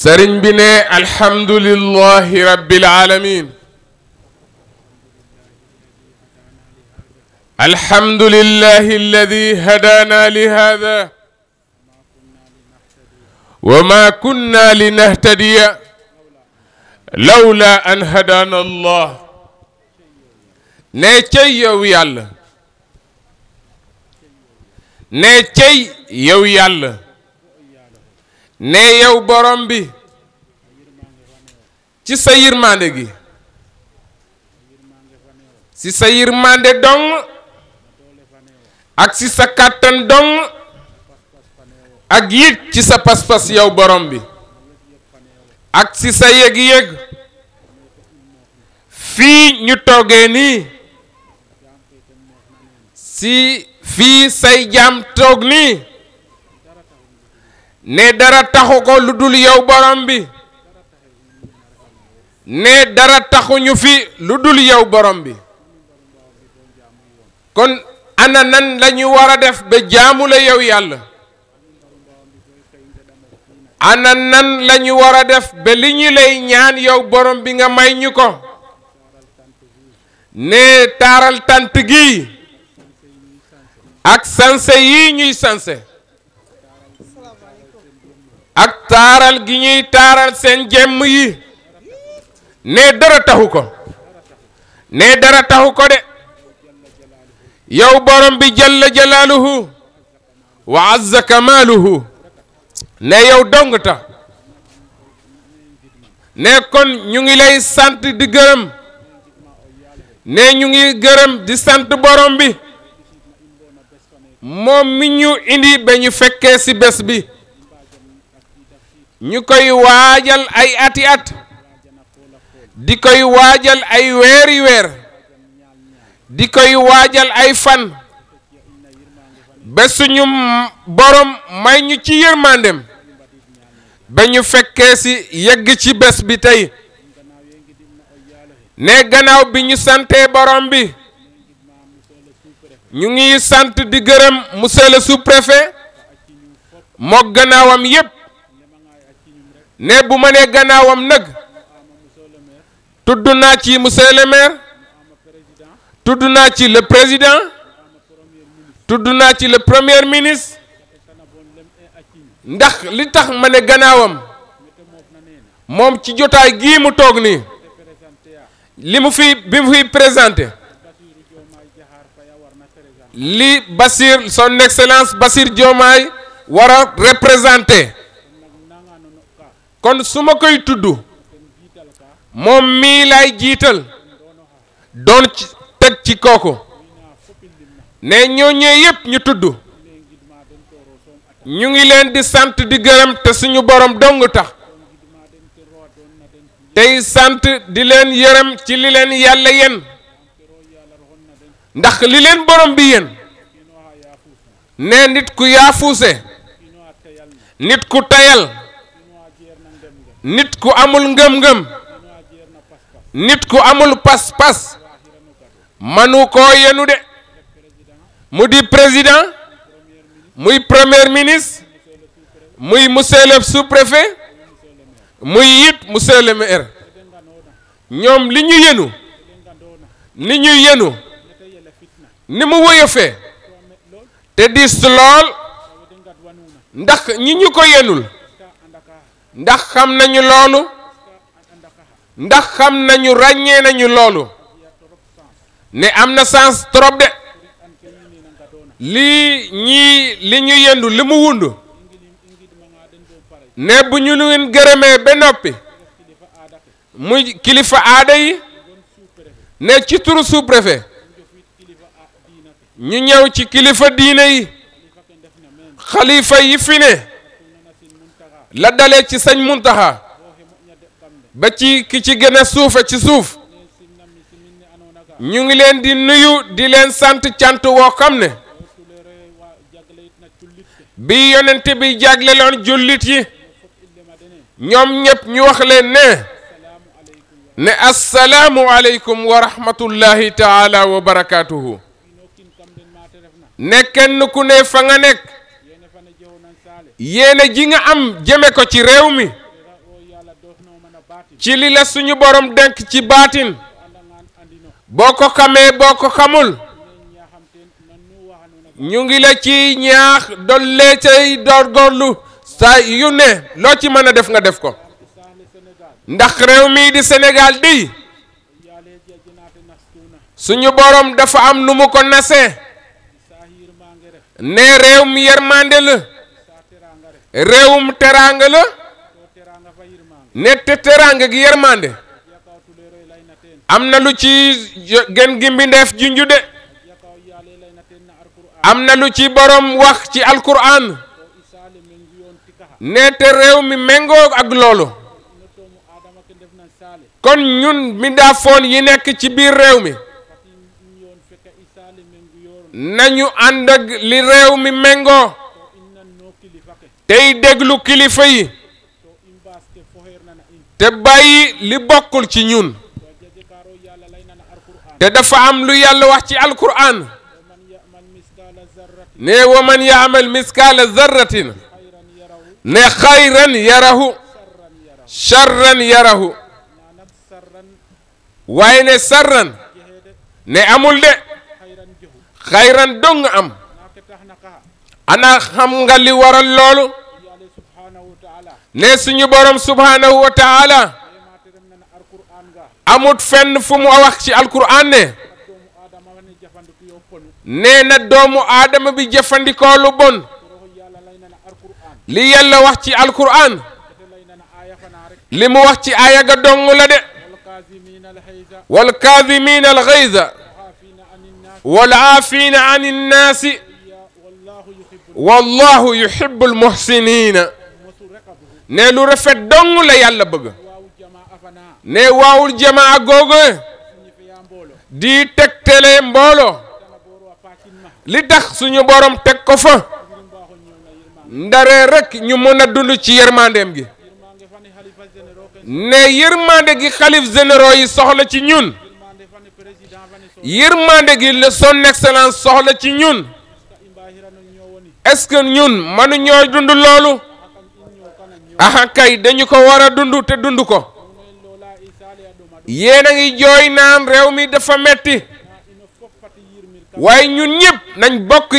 sëriñ bi ne alhamdulillahi rabbil alamin alhamdulillahi alladi hadana li hada wa ma kunna linahtadiya lawla an hadana allah ne cey yow yàlla ne cey yow yàlla ne yow borom bi ci sa yirmande gi ci sa yirmande dong ak ci sa kàttan dong ak yit ci sa pas-pas yow borom bi ak ci sa yëg-yëg fii ñu toogee nii si fii say jaam toog nii ne dara taxu ko lu dul yow borom bi ne dara taxuñu fi lu dul yow borom bi kon ana nan lañu war a def ba jaamu la yow yàlla ana nan lañu war a def ba li ñu lay ñaan yow borom bi nga may ñu ko ne taaral tant gi ak sanse yi ñuy sanse ak taaral gi ñuy taaral seen jëmm yi ne dara taxu ko ne dara taxu ko de yow borom bi jalla jalaaluhu wa azza kamaaluhu ne yow dong tax ne kon ñu ngi lay sant di gërëm ne ñu ngi gërëm di sant borom bi moom mi ñu indi ba ñu fekkee ci bés bi ñu koy waajal ay ati at di koy waajal ay weeri weer di koy waajal ay fan ba suñu borom may ñu ci yërmandem ba ñu fekkee ci yegg ci bés bi tey ne gannaaw bi ñu santee borom bi ñu ngi sant di gërëm monsieur le sous-préfet mook gannaawam yépp ne bu ma nee gannaawam nag tudd naa ci monsieur le maire tudd naa ci le président tudd naa ci le premier ministre ndax li tax ma ne gannaawam moom ci jotaay gii mu toog nii li mu fi bi mu fiy présenté li Basir son excellence Basir Diomaye war a représenté kon su ma koy tudd moom mii lay jiital doon teg ci kooku ne ñooñee yépp ñu tudd ñu ngi leen di sant di gërëm te suñu borom dong tax tey sant di leen yërëm ci li leen yàlla yen ndax li leen borom bi yen ne nit ku yaafuuse nit ku tayal nit ku amul ngëm-ngëm nit ku amul pas-pas manu koo yenu de mu di président muy premier ministre muy monsieur le sous-préfet muy it monsieur le maire ñoom li ñu yenu ni mu woyofee te dis lool ndax ñi ñu ko yenul ndax xam nañu loolu ndax xam nañu ràññee nañu loolu ne am na sens trop de li ñu yendu li mu wundu ne bu ñu leen gërëmee ba noppi muy kilifa aada yi ne ci turu sous-préfet ñu ñëw ci kilifa diine yi xalifa yi fi ne la dalee ci sëñ Muntaxa ba ci ki ci gën a suufe ci suuf ñu ngi leen di nuyu di leen sant cant woo xam ne bi yonent bi jagleloon jullit yi ñoom ñëpp ñu wax leen ne assalaamu aleykum wa rahmatullahi taala wa barakaatuhu ne kenn ku ne fa nga nekk yéene ji nga am jëme ko ci réew mi ci li la suñu borom denk ci baatin boo ko xamee boo ko xamul ñu ngi la ci ñaax dollee cay góorgóorlu saa yu ne loo ci mën a def nga def ko ndax réew mii di Sénégal di suñu borom dafa am nu mu ko nasee ne réew mi yërmande la réewum teraanga la ne te teraanga gi yërmande am na lu ci gën gi mbindeef junju de am na lu ci borom wax ci alquran ne te réew mi méngoo ak loolu kon ñun mbindaafoon yi nekk ci biir réew mi nañu ànd ak li réew mi méngoo tey déglu kilifa yi te bàyyi li bokkul ci ñun te dafa am lu yàlla wax ci alquran ne wa man yaamal miskaala zarratin ne xayran yarahu charran yarahu waaye ne sarran ne amul de xayran dong am ana xam nga li waral loolu ne suñu borom subhanahu wa taala amut fenn fu mu wax ci alquran ne nee na doomu aadama bi jëfandikoo lu bon li yàlla wax ci alquran li mu wax ci aaya ga dong la de wal kaazimiina al ghayza wal aafiina ani nnaasi wallahu yuhibbul muhsiniina ne lu rafet dong la yàlla bëgg ne waawul jamaa googu di tegtale mbooloo li tax suñu borom teg ko fa ndare rek ñu mën a dund ci yërmandeem gi ne yërmande gi xalif généraux yi soxla ci ñun yërmande gi le son excellence soxla ci ñun est-ce que ñun mënuñoo dund loolu aha kay dañu ko war a dund te dund ko yéen a ngi jooy naan réew mi dafa metti waaye ñun ñëpp nañ bokk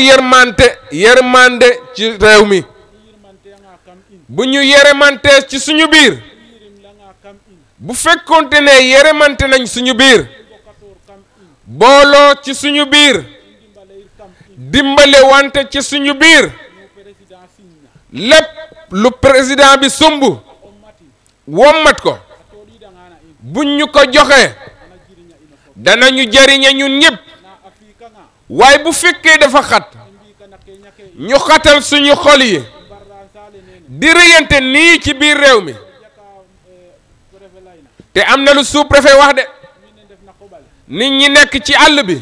yërmande ci réew mi bu ñu yërmante ci suñu biir bu fekkonte ne yërmante nañ suñu biir booloo ci suñu biir dimbale wante ci suñu biir lépp lu président bi sumb wommat ko buñ ñu ko joxe danañu jëriñe ñun ñëpp waaye bu fekkee dafa xat ñu xatal suñu xol yi di rëyante nii ci biir réew mi te am na lu sous-préfet wax de nit ñi nekk ci àll bi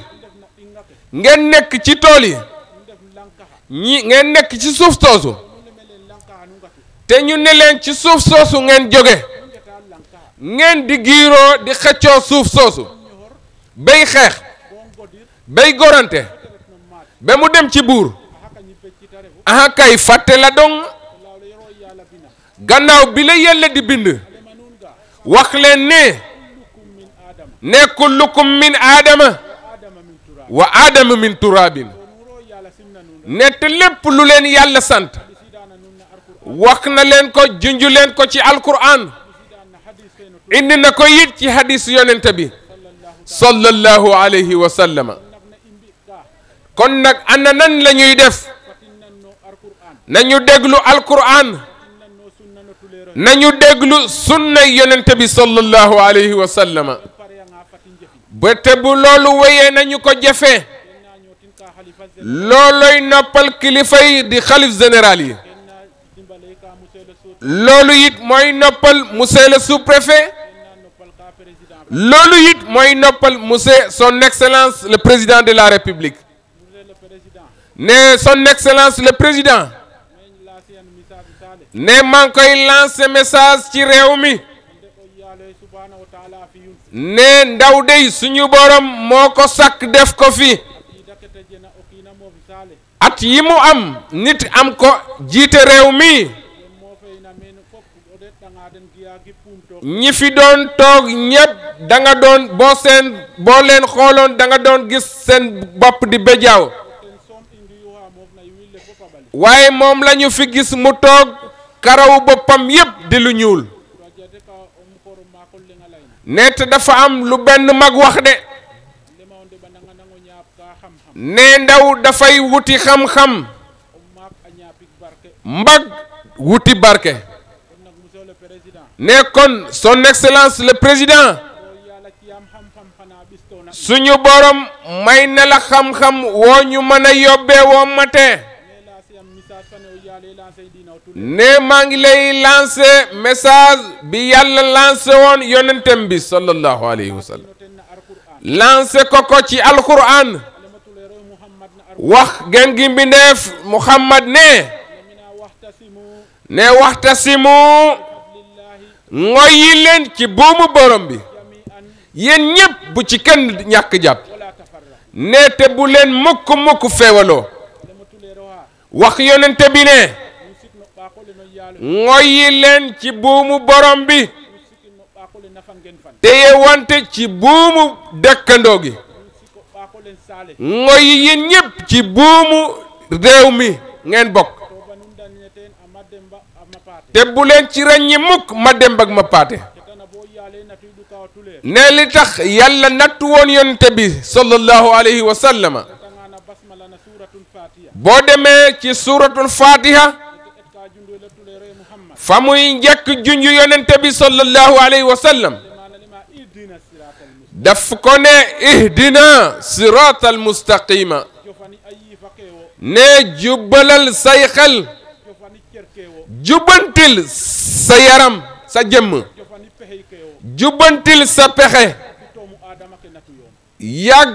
ngeen nekk ci tool yi ngeen nekk ci suuf soosu te ñu ne leen ci suuf soosu ngeen jóge ngeen di giiroo di xëccoo suuf soosu bay xeex bay gorante ba mu dem ci buur aha kay fàtte la dong gannaaw bi la yàlla di bind wax leen ne kullukum min aadama wa aadama min turaabin ne te lépp lu leen yàlla sant wax na leen ko junju leen ko ci alquran indi na ko it ci hadis yonente bi sallallahu alayhi wa sallama kon nag ana nan la ñuy def nañu déglu alquran nañu déglu sunna yonente bi sallallahu alayhi wa sallama ba te bu loolu wéyee nañu ko jëfee looloy noppal kilifa yi di xalif général yi loolu it mooy noppal monsieur le sous-préfet loolu it mooy noppal monsieur son excellence le président de la république ne son excellence le président ne maa ngi koy lancer message ci réew mi ne ndaw dey suñu borom moo ko sàkk def ko fi at yi mu am nit am ko jiite réew mi ñi fi doon toog ñépp da nga doon boo leen xooloon da nga doon gis seen bopp di béjaaw waaye moom lañu fi gis mu toog karawu boppam yépp di lu ñuul net dafa am lu benn mag wax de ne ndaw dafay wuti xam-xam mbag wuti barke ne kon son excellence le président suñu borom may na la xam-xam woo ñu mën a yóbbee woo matee ne maa ngi lay lancer message bi yàlla lancé woon yonentem bi sallallahu alayhi wa sallam lancé ko ci alquran wax gen gi mbindeef Muhammad ne waxtasimu ngoyi leen ci buumu borom bi yéen ñépp bu ci kenn ñàkk jàpp ne te bu leen mukk feewaloo wax yonente bi ne ngoyi leen ci buumu borom bi téye wante ci buumu dëkkandoo gi ngoyi yéen ñépp ci buumu réew mi ngeen bokk te bu leen ci ràññi mukk ma dem ak ma paate ne li tax yàlla nattu woon yonente bi sallallahu alayhi wa sallama boo demee ci suratul fatiha fa muy njëkk junj yonente bi sallallahu alayhi wa sallam daf ko ne ihdina siratal mustaqima ne jubbalal say xel jubbantil sa yaram sa jëmm jubbantil sa pexe yàgg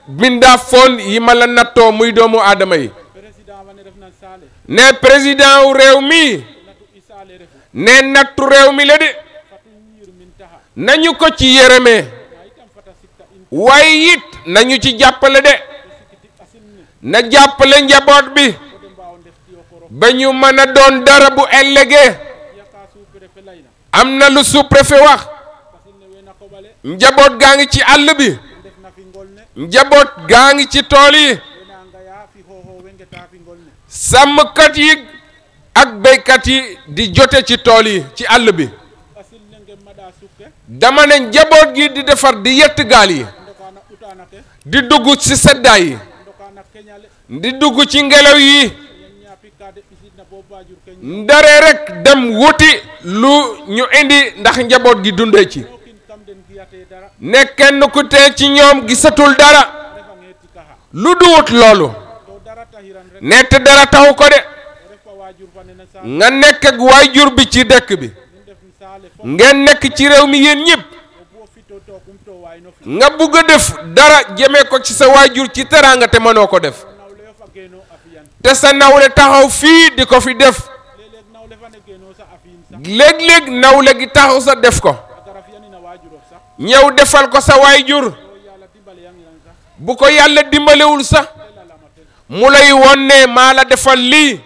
bindaa foon yi ma la nattoo muy doomu aadama yi ne président wu réew mi ne nattu réew mi la de nañu ko ci yërëmee waaye it nañu ci jàppale de na jàppale njaboot bi ba ñu mën a doon dara bu ëllëgee am na lu sous-préfet wax njaboot gaa ngi ci àll bi njaboot gaa ngi ci tool yi sàmmkat yi ak béykat yi di jote ci tool yi ci àll bi dama ne njaboot gi di defar di yett gaal yi di dugg ci seddaay yi di dugg ci ngelaw yi ndare rek dem wuti lu ñu indi ndax njaboot gi dundee ci ne kenn ku tee ci ñoom gisatul dara lu duwut loolu ne te dara taxu ko de nga nekk ak waajur bi ci dëkk bi ngeen nekk ci réew mi yéen ñëpp nga bugg a def dara jëmee ko ci sa waajur ci teraanga te mënoo ko def te sa nawle taxaw fii di ko fi def léeg-léeg nawle gi taxaw sa def ko ñëw defal ko sa waajur bu ko yàlla dimbalewul sax mu lay won ne maa la defal lii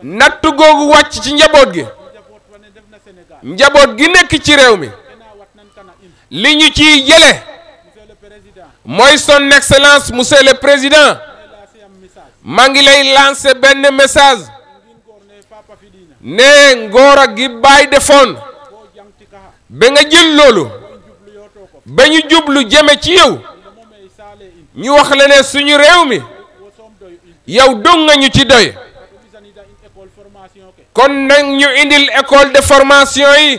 nattu googu wàcc ci njaboot gi njaboot gi nekk ci réew mi li ñu ciy jële mooy son excellence monsieur le président maa ngi lay lancer benn message ne ngóora gi baay defoon ba nga jël loolu ba ñu jublu jëme ci yow ñu wax la ne suñu réew mi yow dong nga ñu ci doy kon nag ñu indil école de formation yi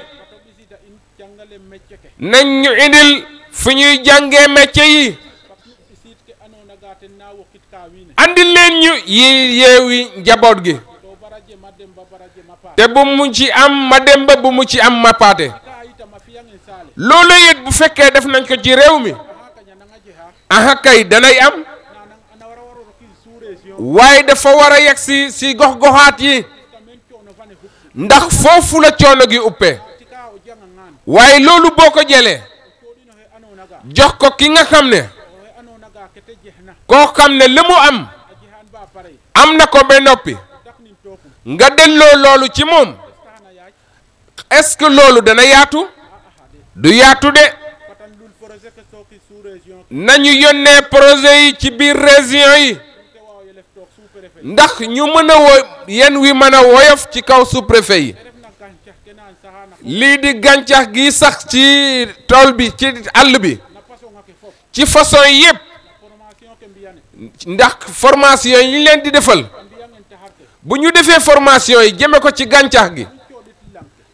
nañ ñu indil fu ñuy jàngee métier yi andil leen ñu yi yeewi njaboot gi te bu mu ci am ma demba bu mu ci am ma paate loolu it bu fekkee def nañ ko ci réew mi aha kay danay am waaye dafa war a yegg si gox-goxaat yi ndax foofu la coono gi uppee waaye loolu boo ko jëlee jox ko ki nga xam ne koo xam ne li mu am na ko ba noppi nga delloo loolu ci moom est-ce que loolu dana yaatu du yaatu de nañu yónnee projet yi ci biir région yi ndax ñu mën a yen wi mën a woyof ci kaw sous-préfet yi lii di gàncax gi sax ci tool bi ci àll bi ci façon yépp ndax formation yi ñu leen di defal bu ñu defee formation yi jëme ko ci gàncax gi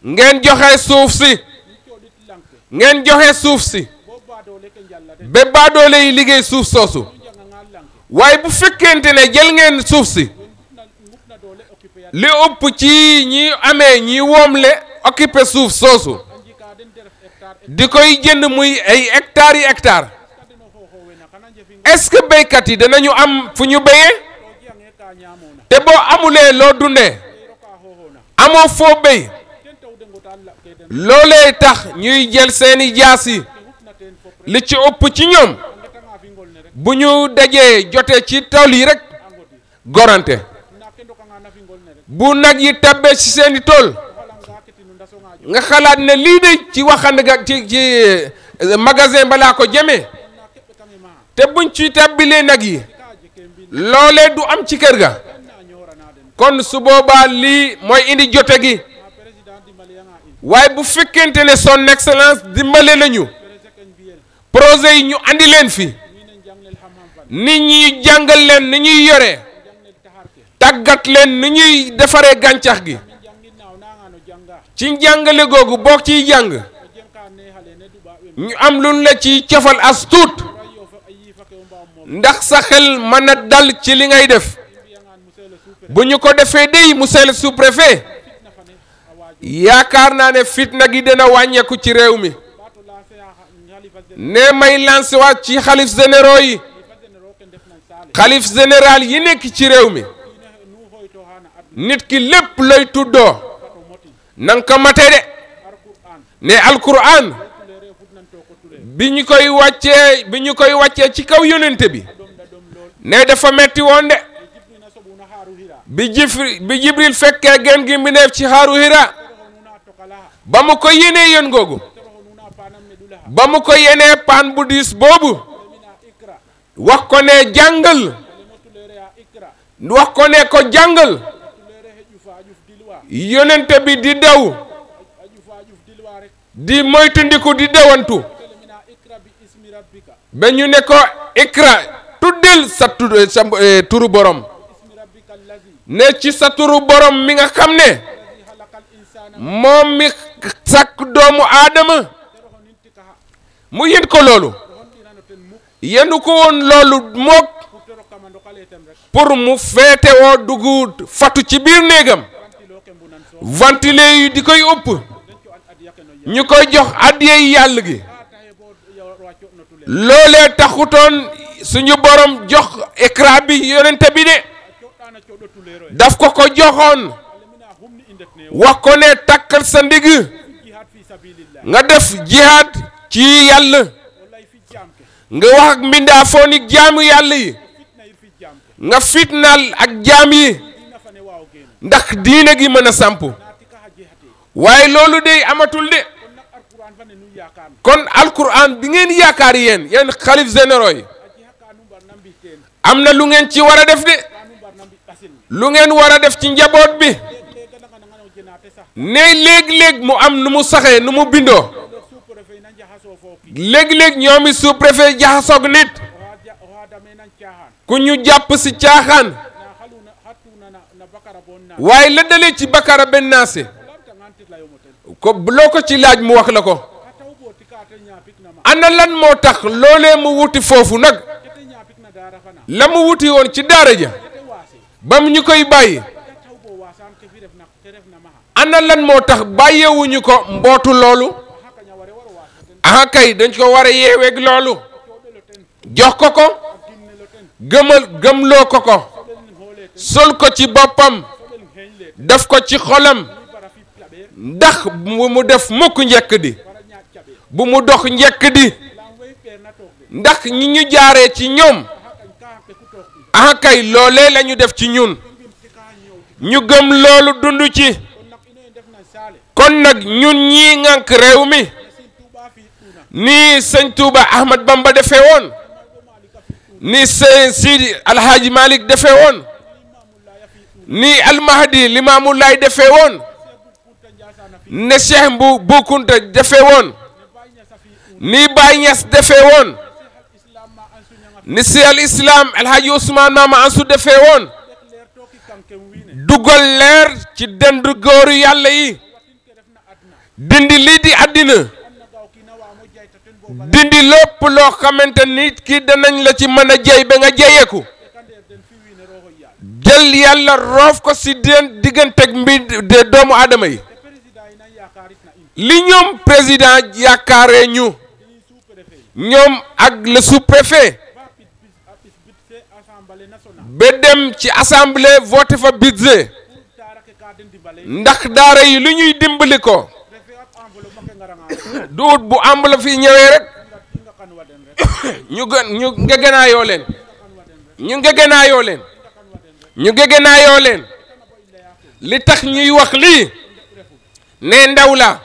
ngeen joxe suuf si ngeen joxe suuf si ba baadoole yi liggéey suuf soosu waaye bu fekkente ne jël ngeen suuf si li ëpp ci ñi amee ñi woomle occupé suuf soosu di koy jënd muy ay hectares yi hectares est-ce que béykat yi danañu am fu ñu béyee te boo amulee loo dundee amoo foo béy loolee tax ñuy jël seeni jaas yi li ci ëpp ci ñoom bu ñu dajee jotee ci tool yi rek gorante bu nag yi tabbee ci seeni tool nga xalaat ne lii de ci waxande ga ci magasin balaa ko jëmee te buñ ci tabbilee nag yi loolee du am ci kër ga kon su boobaa lii mooy indi jote gi waaye bu fekkente ne son excellence dimbale nañu projet yi ñu andi leen fi nit ñi jàngal leen ni ñuy yore tàggat leen ni ñuy defaree gàncax gi ci njàngale googu boo ciy jàng ñu am luñ la ci cofal as tuut ndax sa xel mën a dal ci li ngay def bu ñu ko defee dey monsieur le sous-préfet yaakaar naa ne fitna gi dina wàññeeku ci réew mi ne may lancé waat ci xalif généraux yi xalif général yi nekk ci réew mi nit ki lépp lay tuddoo nanga ko mate de ne alquran bi ñu koy wàccee ci kaw yonente bi ne dafa metti woon de bi jibril fekkee gen gi mbindeef ci xaaru hira ba mu ko yenee yoon googu ba mu ko yenee paan bu diis boobu wax ko ne jàngal wax ko ne ko jàngal yonente bi di daw di moytandiku di dawantu ba ñu ne ko ikra tuddel sa turu borom ne ci sa turu borom mi nga xam ne moom mi sàkk doomu aadama mu yën ko loolu yenu ko woon loolu mook pour mu feete woo dugg fatu ci biir néegam ventile yi di koy ëpp ñu koy jox addiyey yàlla gi loolee taxutoon suñu borom jox écran bi yonente bi de daf ko ko joxoon wax ko ne takkal sa ndig nga def jihaad ci yàlla nga wax ak mbindaafoon yi jaamu yàlla yi nga fitnaal ak jaam yi ndax diine gi mën a samp waaye loolu de amatul de kon alquran bi ngeen yaakaar yéen xalif généraux yi am na lu ngeen ci war a def de lu ngeen war a def ci njaboot bi ne léeg-léeg mu am nu mu saxee nu mu bindoo léeg-léeg ñoomi sous-préfet jaxasoog nit ku ñu jàpp si caaxaan waaye la dalee ci bakara benn naase ko loo ko ci laaj mu wax la ko ana lan moo tax loolee mu wuti foofu nag la mu wuti woon ci daara ja ba mu ñu koy bàyyi ana lan moo tax bàyyeewuñu ko mbootu loolu ah kay dañ ko war a yeeweeg loolu jox ko ko gëmloo ko ko sol ko ci boppam def ko ci xolam ndax bu mu def mukk njëkk di bu mu dox njëkk di ndax ñi ñu jaaree ci ñoom ah kay loolee la ñu def ci ñun ñu gëm loolu dund ci kon nag ñun ñii ngànk réew mi ni sëñ Touba Ahmad Bamba defee woon ni sëñ Sidi Alhaaji Malick defee woon ni Almahdi Limaamu Laay defee woon ne Cheikh Bou Kounta defee woon ni Baye Niass defee woon ni si al islam Alhaaji Ousmane Mama Ansou defee woon dugal leer ci dend góoru yàlla yi dindi lii di àddina dindi lépp loo xamante nit ki danañ la ci mën a jey ba nga jeyeeku jël yàlla roof ko si digganteeg mbi de doomu aadama yi li ñoom président yaakaaree ñu ñoom ak le sous-préfet ba dem ci assemblée voté fa budget ndax daara yi lu ñuy dimbali ko duut bu ambula fi ñëwee rek ñu ngegenaayoo leen ñu ngegenaayoo leen li tax ñuy wax lii ne ndaw la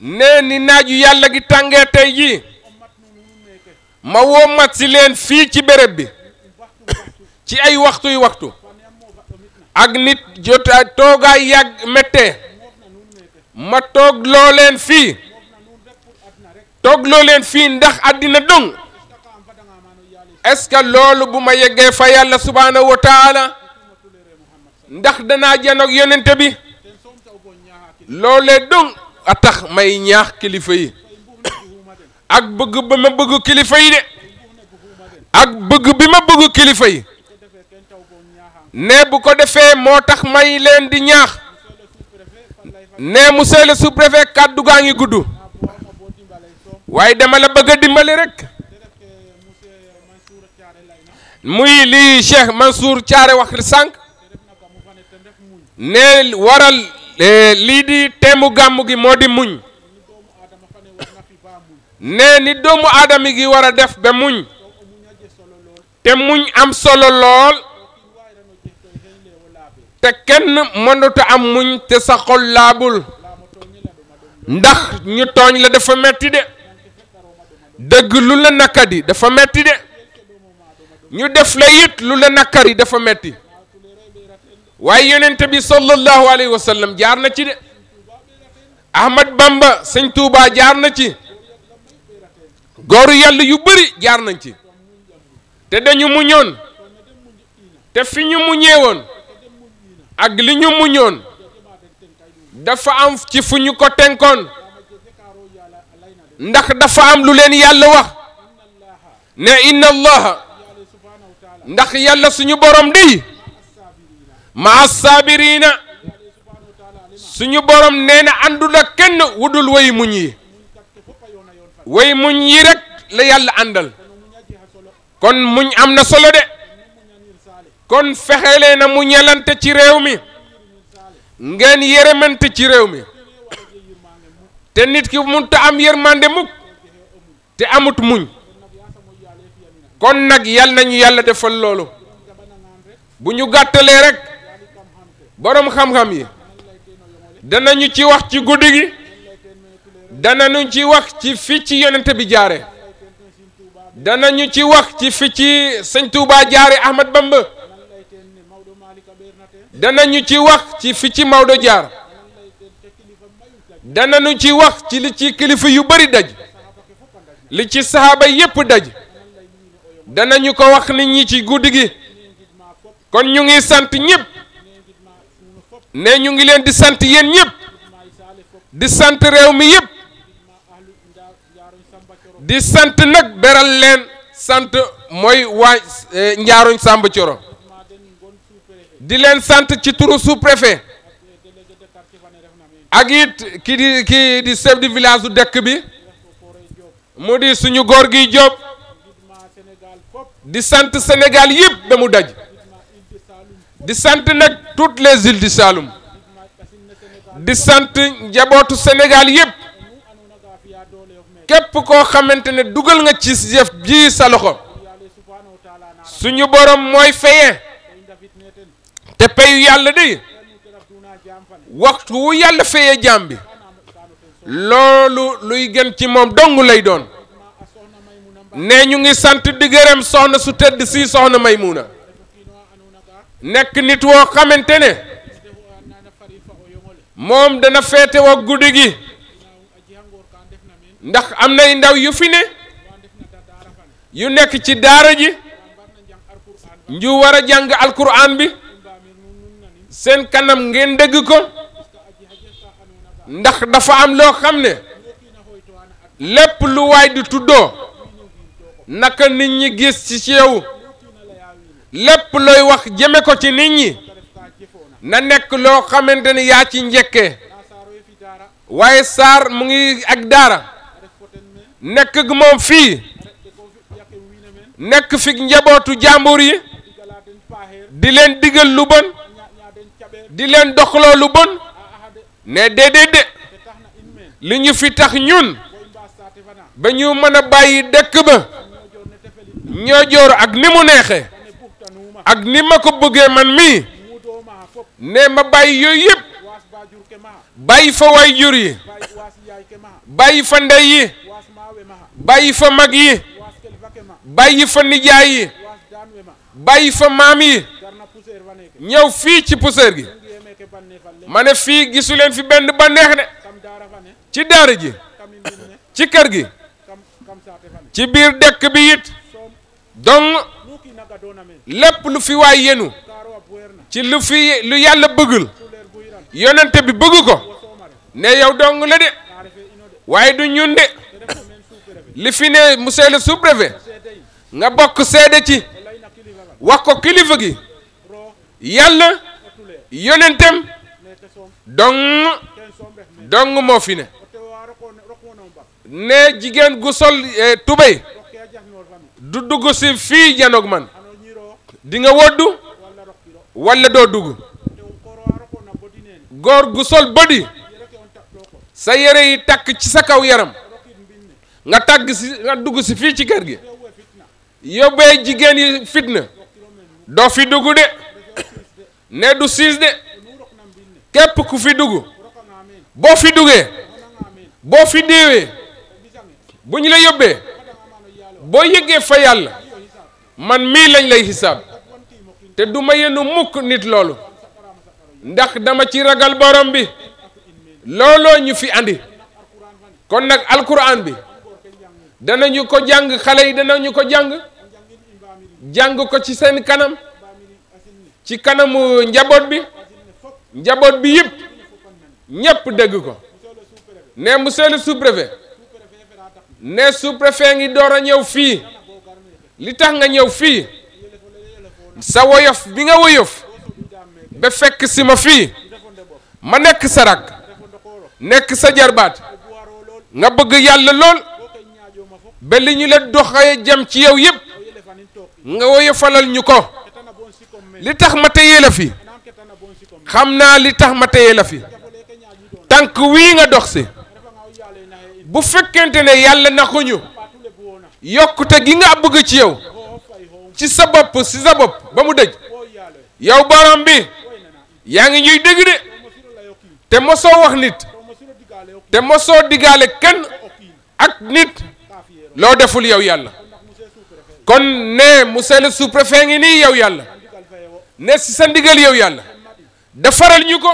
ne ni naaju yàlla gi tàngee tey jii ma wommat si leen fii ci béréb bi ci ay waxtu ak nit jota toogaay yàgg méttee ma toog loo leen fii ndax àddina dong est-ce que loolu bu ma yeggee fa yàlla subhanahu wa taala ndax danaa janoog yonente bi loolee dong a tax may ñaax kilifa yi ak bëgg ba ma bëgg kilifa yi de ak bëgg bi ma bëgg kilifa yi ne bu ko defee moo tax may leen di ñaax ne monsieur le sous-préfet kàddu gaa ngi gudd waaye dama la bëgg a dimbali rek muy li Cheikh Mansour Thiaré wax sànq ne waral lii di teemu gàmmu gi moo di muñ ne ni doomu aadama gi war a def ba muñ te muñ am solo lool te kenn mënuta am muñ te sa xol laabul ndax ñu tooñ la dafa metti de dëgg lu la nakadi dafa metti de ñu def la it lu la nakari dafa metti waaye yonent bi sallallahu alayhi wa sallam jaar na ci de Ahmad Bamba sëñ Touba jaar na ci góoru yàlla yu bëri jaar nañ ci te dañu muñoon te fi ñu muñee woon ak li ñu muñoon dafa am ci fu ñu ko tenkoon ndax dafa am lu leen yàlla wax ne inna allaha ndax yàlla suñu borom di maa saabiriina suñu borom nee na àndul ak kenn wudul way muñ yi way muñ yi rek la yàlla àndal kon muñ am na solo de kon fexe leen a mu ñelante ci réew mi ngeen yërëmante ci réew mi te nit ki mënut a am yërmande mukk te amut muñ kon nag yal nañu yàlla defal loolu bu ñu gàttalee rek boroom xam-xam yi danañu ci wax ci guddi gi danañu ci wax ci fi ci yonent bi jaare danañu ci wax ci fi ci sëñ Touba jaare Ahmad Bamba danañu ci wax ci fi ci Maodo jaar danañu ci wax ci li ci kilifa yu bari daj li ci saxaaba yépp daj danañu ko wax nit ñi ci guddi gi kon ñu ngi sant ñépp ne ñu ngi leen di sant yéen ñépp di sant réew mi yépp di sant nag beral leen sant mooy waa Ndiarogne Samba Thioro di leen sant ci turu sous-préfet ak it ki di chef de village u dëkk bi mu di suñu góor gi Diop di sant Sénégal yëpp ba mu daj di sant nag toutes les îles du Saloum di sant njabootu Sénégal yëpp képp koo xamante ne dugal nga ci jëf ji sa loxo suñu borom mooy feye te payu yàlla di waxtu wu yàlla fayee jaam bi loolu luy gën ci moom dong lay doon ne ñu ngi sant di gërëm soxna su tëdd si soxna Maymuna nekk nit woo xamante ne moom dana feete woo guddi gi ndax am nay ndaw yu fi ne yu nekk ci daara ji ñu war a jàng alquran bi seen kanam ngeen dégg ko ndax dafa am loo xam ne lépp lu waay di tuddoo naka nit ñi gis ci yow lépp looy wax jëme ko ci nit ñi na nekk loo xamante ni yaa ci njëkkee waaye Sarr mu ngi ak daara nekk ak moom fii nekk fi njabootu jàmbur yi di leen digal lu bon di leen doxloo lu bon ne déedéet de li ñu fi tax ñun ba ñu mën a bàyyi dëkk ba ñoo joor ak ni mu neexee ak ni ma ko bëggee man mii ne ma bàyyi yooyu yëpp bàyyi fa way jur yi bàyyi fa ndey yi bàyyi fa mag yi bàyyi fa nijaay yi bàyyi fa maam yi ñëw fii ci poussière gi ma ne fii gisu leen fi benn banneex de ci daara ji ci kër gi ci biir dëkk bi it donc lépp lu fi waay yenu ci lu yàlla bëggul yonente bi bëgg ko ne yow dong la de waaye du ñun de li fi ne monsieur le sous-préfet nga bokk seede ci wax ko kilifa gi yàlla yonentem dong moo fi ne jigéen gu sol tubéy du dugg si fii janoog man di nga woddu walla doo dugg góor gu sol bodi sa yére yi takk ci sa kaw yaram nga dugg si fii ci kër gi yóbbee jigéen yi fitna doo fi dugg de ne du siis de képp ku fi dugg boo fi duggee boo fi déewee bu ñu la yóbbee boo yëgee fa yàlla man mii lañ lay xisaab te du ma yenu mukk nit loolu ndax dama ci ragal borom bi looloo ñu fi andi kon nag alquran bi danañu ko jàng xale yi danañu ko jàng ko ci seen kanam ci kanamu njaboot bi yëpp ñépp dégg ko ne monsieur le sous-préfet ne sous-préfet ngi door a ñëw fii li tax nga ñëw fii sa woyof bi nga woyof ba fekk si ma fii ma nekk sa rak nekk sa jarbaat nga bëgg yàlla lool ba li ñu la doxee jëm ci yow yëpp nga woyofalal ñu ko li tax ma téye la fi xam naa li tax ma téye la fi tànk wii nga dox si bu fekkente ne yàlla naxuñu yokkute gi nga bëgg ci yow ci sa bopp ba mu dëj yow borom bi yaa ngi ñuy dégg de te mosoo wax nit te mosoo digaale kenn ak nit loo deful yow yàlla kon ne monsieur le sous-préfet ngi nii yow yàlla ne si sa ndigal yow yàlla defaral ñu ko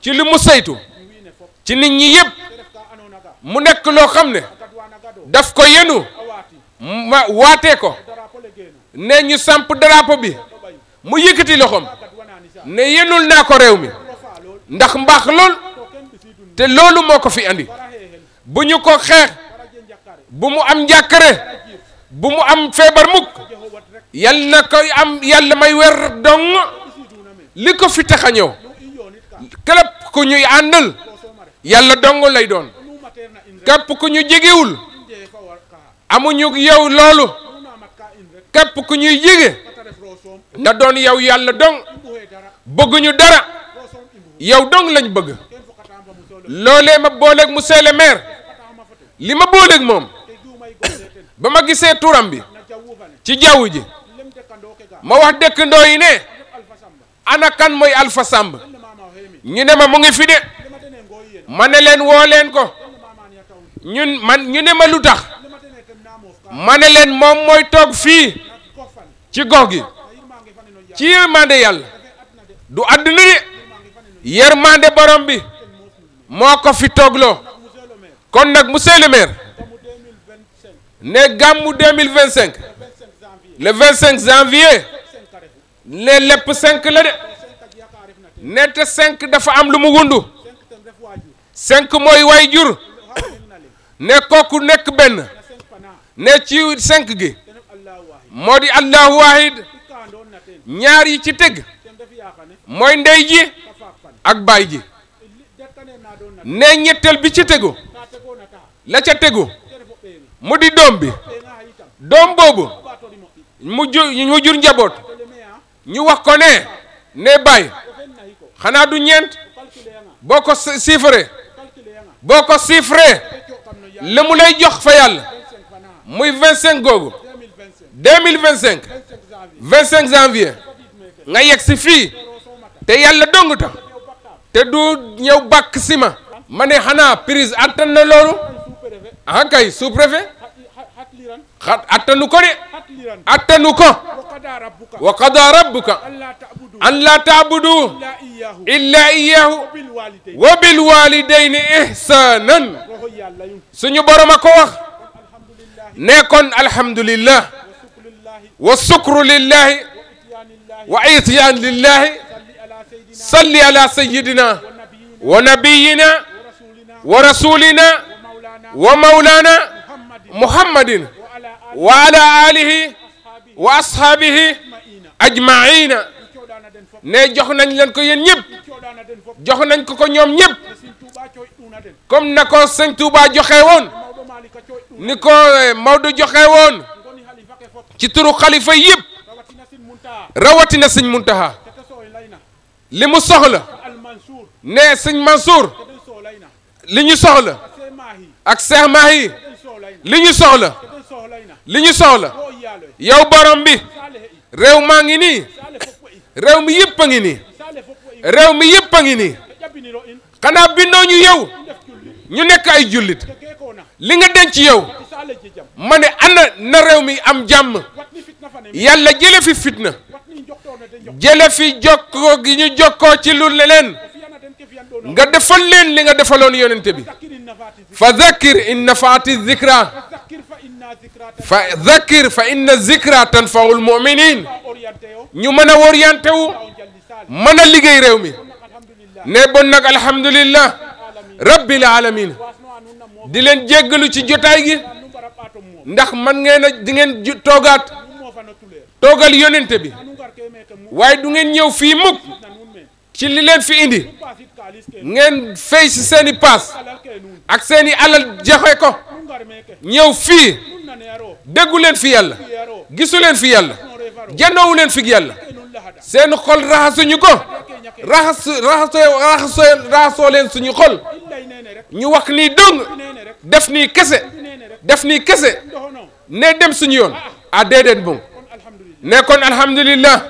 ci li mu saytu ci nit ñi yëpp mu nekk loo xam ne daf ko yenu ma waatee ko ne ñu samp drapeau bi mu yëkkati loxoom ne yenul naa ko réew mi ndax mbaax lool te loolu moo ko fi andi bu ñu ko xeex bu mu am njàkkare bu mu am feebar mukk yal na koy am yàlla may wer dong li ko fi tax a ñëw képp ku ñuy àndal yàlla dong lay doon képp ku ñu jegewul amuñu yow loolu képp ku ñuy jege na doon yow yàlla dong bëgguñu dara yow dong lañ bëgg loolee ma booleeg monsieur le maire li ma booleeg moom ba ma gisee turam bi ci jaww ji ma wax dëkkandoo yi ne ana kan mooy Alpha Samb ñu ne ma mu ngi fi de ma ne leen woo leen ko ñu ne ma lu tax ma ne leen moom mooy toog fii ci gox gi ci yërmande yàlla du àdduna de yërmande borom bi moo ko fi toogloo kon nag monsieur le maire ne gàmmu 2025 le 25 janvier ne lépp 5 la de ne te 5 dafa am lu mu wundu 5 mooy way jur ne kooku nekk benn ne ci 5 gi moo di allahu wahid ñaar yi ci teg mooy ndey ji ak baay ji ne ñetteel bi ci tegu la ca tegu mu di doom bi doom boobu mu jur njaboot ñu wax ko ne baay xanaa du ñeent boo ko chiffré la mu lay jox fa yàlla muy 25 googu 2025 25 janvier nga yegg si fii te yàlla dong tax te du ñëw bàkk si ma ne xanaa prise attan na loolu ah kay sous-préfet attanu ko de attanu ko wa qada rabbuka an la ta'budu illa iyyahu wa bil walidayni ihsanan suñu borom a ko wax ne kon alhamdulillah wa sukru lillahi wa ityan lillahi salli ala sayyidina wa nabiyyina wa rasulina wa maulana muhammadin wa ala alihi wa ashabihi ajma'ina ne jox nañ leen ko yéen ñëpp jox nañ ko ñoom ñëpp comme na ko sëñ Touba joxe woon ni ko Maodo joxe woon ci turu xalifa yëpp rawatina sëñ Muntaha li mu soxla ne sëñ Mansour li ñu soxla ak Cheikh Mahi li ñu soxla yow borom bi réew maa ngi nii réew mi yëpp a ngi nii réew mi yëpp a ngi nii xanaa bindoo ñu yow ñu nekk ay jullit li nga denc yow ma ne ana na réew mi am jàmm yàlla jële fi fitna jële fi jokkoo gi ñu jokkoo ci lu leen nga defal leen li nga defaloon yonente bi fa zakkir in nafaati zikra fa zakkir fa inna zikra tanfaul muminin ñu mën a orienté wu mën a liggéey réew mi ne bon nag alhamdulillah rabbil alamin di leen jéggalu ci jotaay gi ndax man ngeen a di ngeen toogal yonente bi waaye du ngeen ñëw fii mukk ci li leen fi indi ngeen fay si seeni paas ak seeni alal joxe ko ñëw fii déggu leen fi yàlla gisu leen fi yàlla jannoowu leen fi yàlla seen xol raxasuñu ko raxasoo leen suñu xol ñu wax nii dong def nii kese ne dem suñu yoon a déedéet moom ne kon alhamdulillah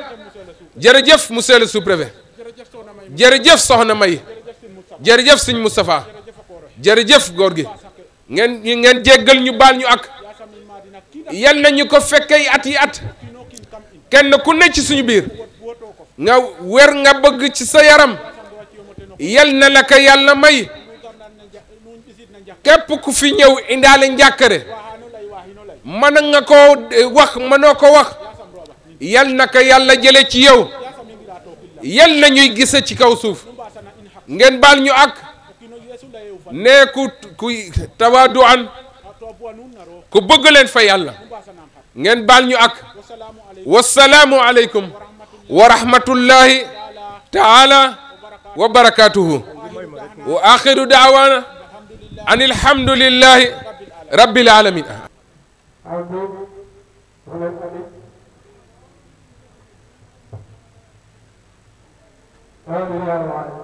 jërëjëf monsieur le sous-préfet jërëjëf soxna May jërëjëf sëñ Moustapha jërëjëf góor gi ngeen jéggal ñu baal ñu ak yal nañu ko fekkee at yi at kenn ku ne ci suñu biir nga wer nga bëgg ci sa yaram yal na la ko yàlla may képp ku fi ñëw indaale njàkkare mën nga koo wax mënoo ko wax yal na ko yàlla jële ci yow yal na ñuy gise ci kaw suuf ngeen baal ñu ak ne ku tawaadu an ku bëgg leen fa yàlla ngeen baal ñu ak wasalaamu aleykum wa rahmatullahi taala wa barakatuhu wa axiru daawaana an alhamdulillahi rabbil alamin آمين يا رب العالمين